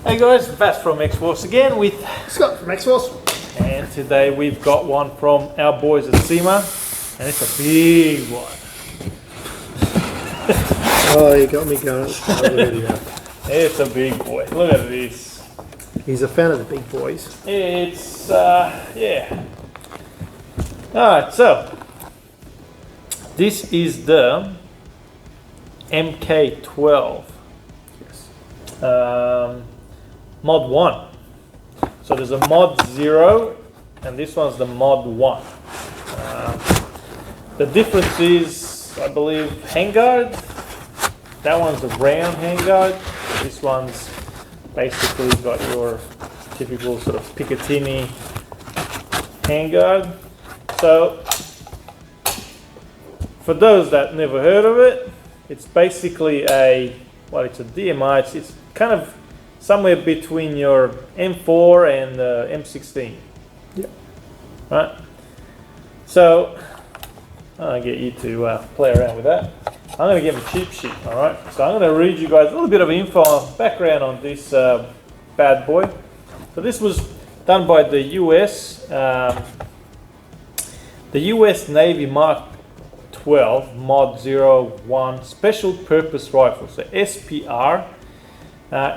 Hey guys, Vass from X-Force again with Scott from X-Force. And today we've got one from our boys at Cyma, and it's a big one. Oh, you got me going. It's a big boy. Look at this. He's a fan of the big boys. It's, yeah. Alright, so this is the MK12 Mod.1. So there's a Mod 0 and this one's the Mod 1. The difference is, I believe, handguard. That one's a round handguard. This one's basically got your typical sort of Picatinny handguard. So for those that never heard of it, it's basically it's a DMI. It's kind of somewhere between your M4 and M16. Yeah. Right. So I'll get you to play around with that. I'm going to give a cheat sheet. All right. So I'm going to read you guys a little bit of info, background on this bad boy. So this was done by the US Navy Mark 12 Mod.1 Special Purpose Rifle. So SPR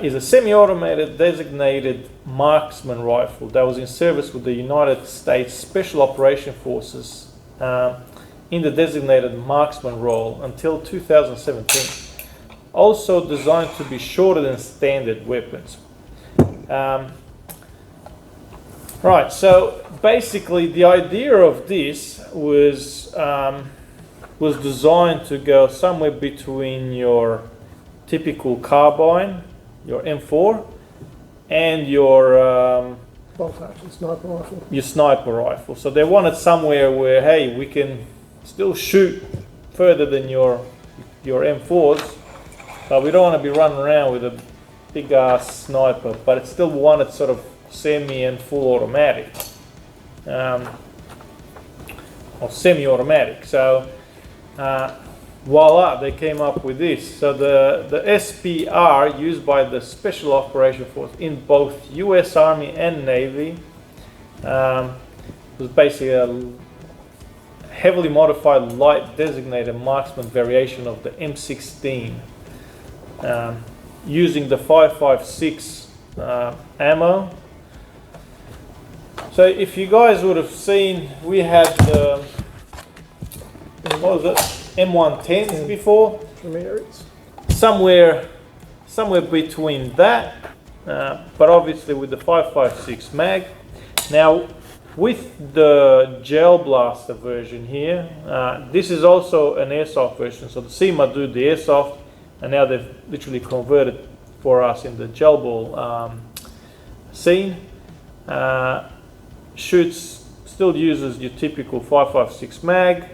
is a semi-automated designated marksman rifle that was in service with the United States Special Operations Forces in the designated marksman role until 2017. Also designed to be shorter than standard weapons. Right, so basically the idea of this was designed to go somewhere between your typical carbine, your M4, and your bolt-action sniper rifle. Your sniper rifle. So they wanted somewhere where, hey, we can still shoot further than your M4s, but we don't want to be running around with a big ass sniper. But it still wanted sort of semi and full automatic, or semi-automatic. So voila, they came up with this. So the SPR, used by the Special Operations Force in both US Army and Navy, was basically a heavily modified light designated marksman variation of the M16, using the 5.56 ammo. So if you guys would have seen, we had what was it, M110s before, somewhere between that, but obviously with the 5.56 mag. Now with the gel blaster version here, this is also an airsoft version. So the Cyma do the airsoft, and now they've literally converted for us in the gel ball scene. Shoots, still uses your typical 5.56 mag,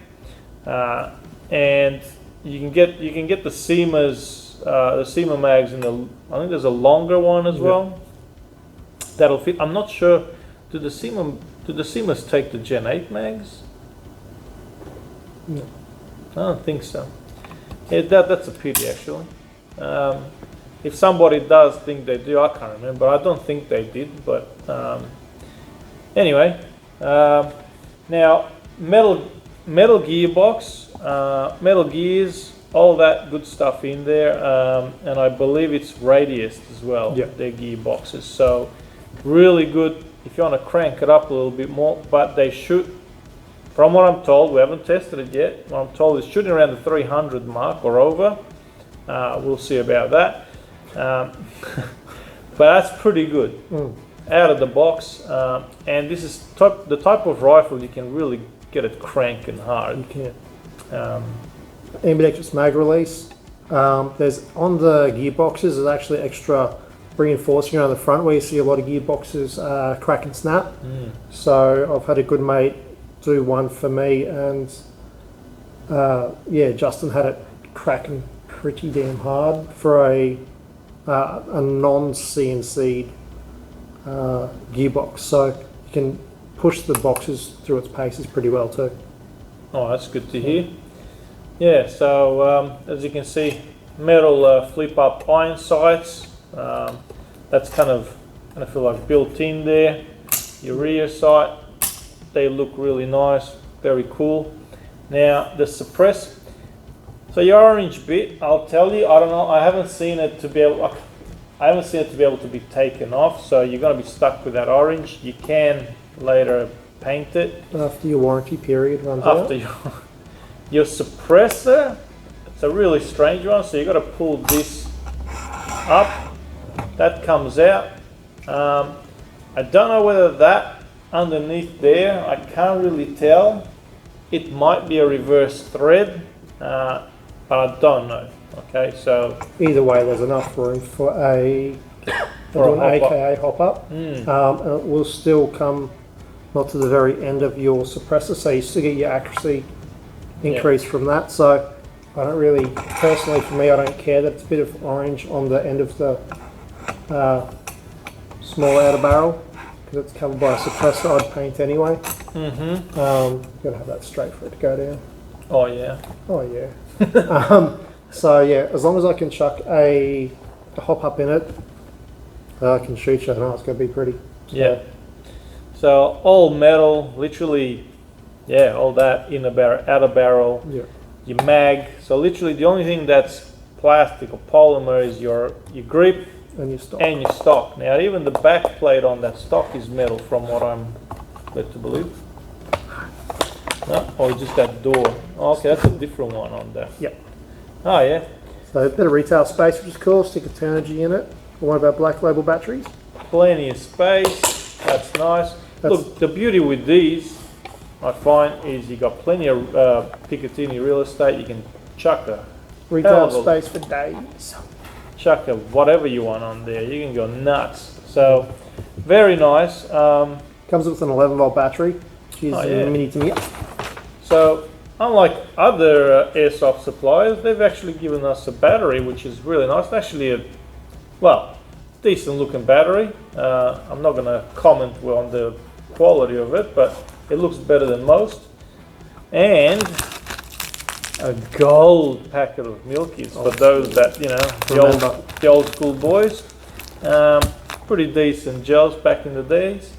and you can get the Cyma mags in the, I think there's a longer one as well that'll fit. I'm not sure, do the Cymas take the Gen 8 mags? No, I don't think so. Yeah, that's a pity actually. If somebody does think they do, I can't remember. I don't think they did, but anyway, now metal gearbox, metal gears, all that good stuff in there, and I believe it's radius as well. Yeah. Their gearboxes, so really good if you want to crank it up a little bit more. But they shoot, from what I'm told, we haven't tested it yet. What I'm told is shooting around the 300 mark or over. We'll see about that. But that's pretty good. Out of the box, and this is the type of rifle you can really get it cranking hard. you can. Ambidextrous mag release. There's on the gearboxes, there's actually extra reinforcing around the front where you see a lot of gearboxes crack and snap. So I've had a good mate do one for me, and yeah, Justin had it cracking pretty damn hard for a non-CNC'd gearbox, so you can push the boxes through its paces pretty well too. Oh, that's good to hear. Yeah, so as you can see, metal flip-up iron sights. that's kind of feel like built in there. Your rear sight, they look really nice, very cool. Now the suppress, so your orange bit, I'll tell you, I don't know, I haven't seen it to be able to be taken off, so you're going to be stuck with that orange. You can later paint it after your warranty period runs out. After your suppressor, it's a really strange one, so you got to pull this up, that comes out. I don't know whether that underneath there, I can't really tell. It might be a reverse thread, but I don't know. Okay, so either way, there's enough room for an AKA hop up, and it will still come not to the very end of your suppressor, so you still get your accuracy increase from that. So I don't really, personally for me, I don't care that it's a bit of orange on the end of the small outer barrel, because it's covered by a suppressor. I'd paint anyway. Gotta have that straight for it to go down. Oh yeah. Oh yeah. So yeah, as long as I can chuck a hop up in it, I can shoot you. I know it's going to be pretty. So. Yeah. So all metal, literally, yeah, all that in the barrel, outer barrel. Yeah. Your mag. So literally, the only thing that's plastic or polymer is your grip and your stock. And your stock. Now even the back plate on that stock is metal, from what I'm led to believe. No, or just that door. Oh, okay, that's a different one on there. Yep. Oh yeah. So a bit of retail space, which is cool. Stick a Turnigy in it. What about black label batteries? Plenty of space. That's nice. Look, the beauty with these, I find, is you got plenty of Picatinny real estate. You can chuck a retail space for days. Chuck a whatever you want on there. You can go nuts. So very nice. Comes with an 11-volt battery, which is mini to me. So unlike other airsoft suppliers, they've actually given us a battery, which is really nice. It's actually a, well, decent looking battery. I'm not going to comment on the quality of it, but it looks better than most. And a gold packet of Milkies for those that, you know, the old school boys. Pretty decent gels back in the days.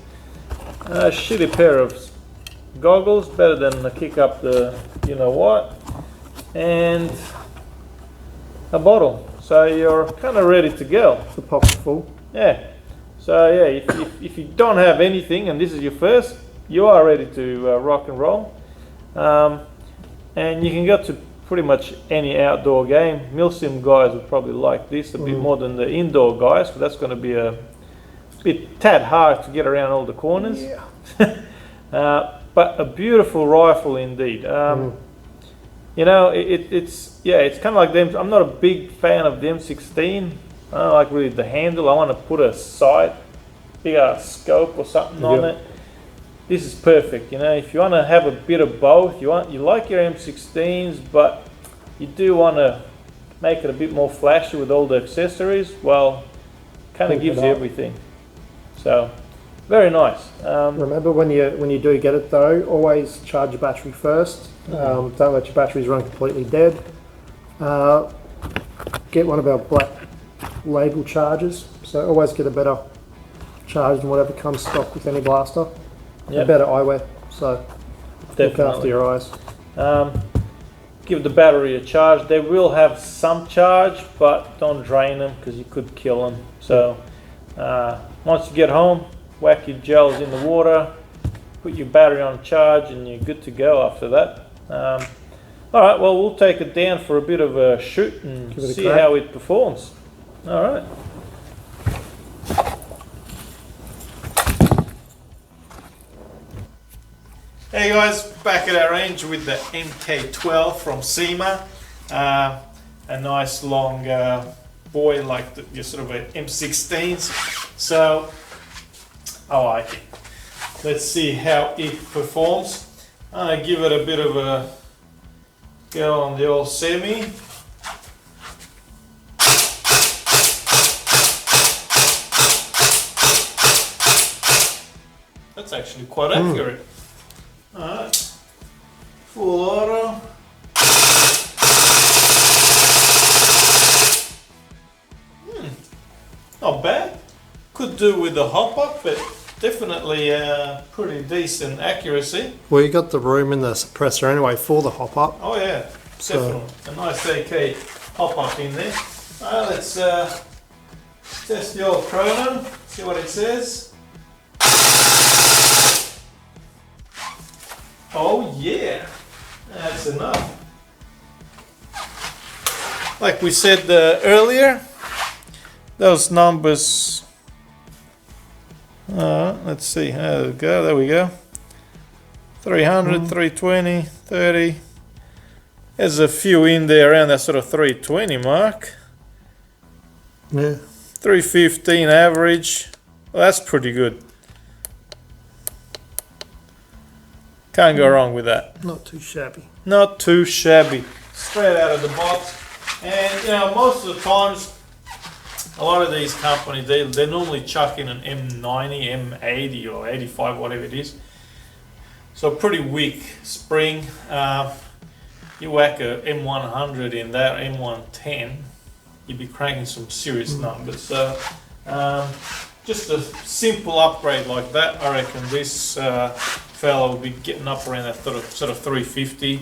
A shitty pair of goggles, better than a kick up the you know what, and a bottle. So you're kind of ready to go. The pocket's full. Yeah. So yeah, if you don't have anything and this is your first, you are ready to rock and roll. And you can go to pretty much any outdoor game. Milsim guys would probably like this a bit more than the indoor guys, but that's going to be a bit tad hard to get around all the corners. Yeah. But a beautiful rifle indeed. You know, it's kind of like them. I'm not a big fan of the M16. I don't like really the handle. I want to put a sight, bigger scope or something on it. This is perfect. You know, if you want to have a bit of both, you like your M16s, but you do want to make it a bit more flashy with all the accessories. Well, kind of gives you everything. So. Very nice. Remember when you do get it though, always charge your battery first. Don't let your batteries run completely dead. Get one of our black label chargers. So always get a better charge than whatever comes stock with any blaster. A better eyewear. So look after your eyes. Give the battery a charge. They will have some charge, but don't drain them because you could kill them. So once you get home, whack your gels in the water, put your battery on charge, and you're good to go after that. Alright, well, we'll take it down for a bit of a shoot and see how it performs. Alright. Hey guys, back at our range with the MK12 from Cyma. A nice long boy like your sort of a M16s. So, I like it. Let's see how it performs. I'm going to give it a bit of a go on the old semi. That's actually quite accurate. Alright, full auto. Not bad. Could do with the hop up, but definitely pretty decent accuracy. Well, you got the room in the suppressor anyway for the hop up. Oh yeah, definitely. A nice AK hop up in there. Let's test the old chrono, see what it says. Oh yeah, that's enough. Like we said earlier, those numbers, let's see, there we go. 300, 320, 30. There's a few in there around that sort of 320 mark. Yeah. 315 average. Well, that's pretty good. Can't go wrong with that. Not too shabby. Not too shabby. Straight out of the box. And you know, most of the times, a lot of these companies, they normally chuck in an M90, M80 or 85, whatever it is. So pretty weak spring. You whack a M100 in that, M110, you'd be cranking some serious numbers. So just a simple upgrade like that, I reckon this fella will be getting up around that sort of 350,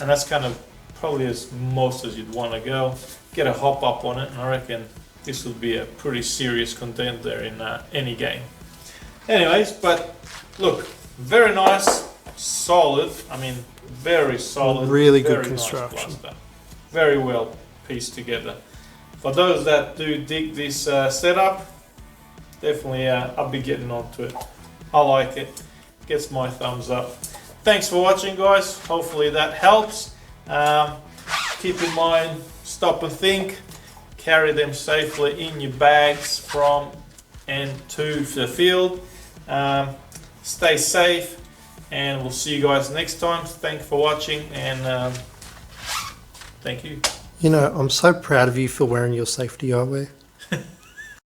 and that's kind of probably as most as you'd want to go. Get a hop up on it, and I reckon this will be a pretty serious contender in any game. Anyways, but look, very nice, solid. I mean, very solid. Really very good construction. Nice, very well pieced together. For those that do dig this setup, definitely I'll be getting onto it. I like it. Gets my thumbs up. Thanks for watching, guys. Hopefully that helps. Keep in mind, stop and think. Carry them safely in your bags from and to the field. Stay safe, and we'll see you guys next time. Thanks for watching, and thank you. You know, I'm so proud of you for wearing your safety eyewear.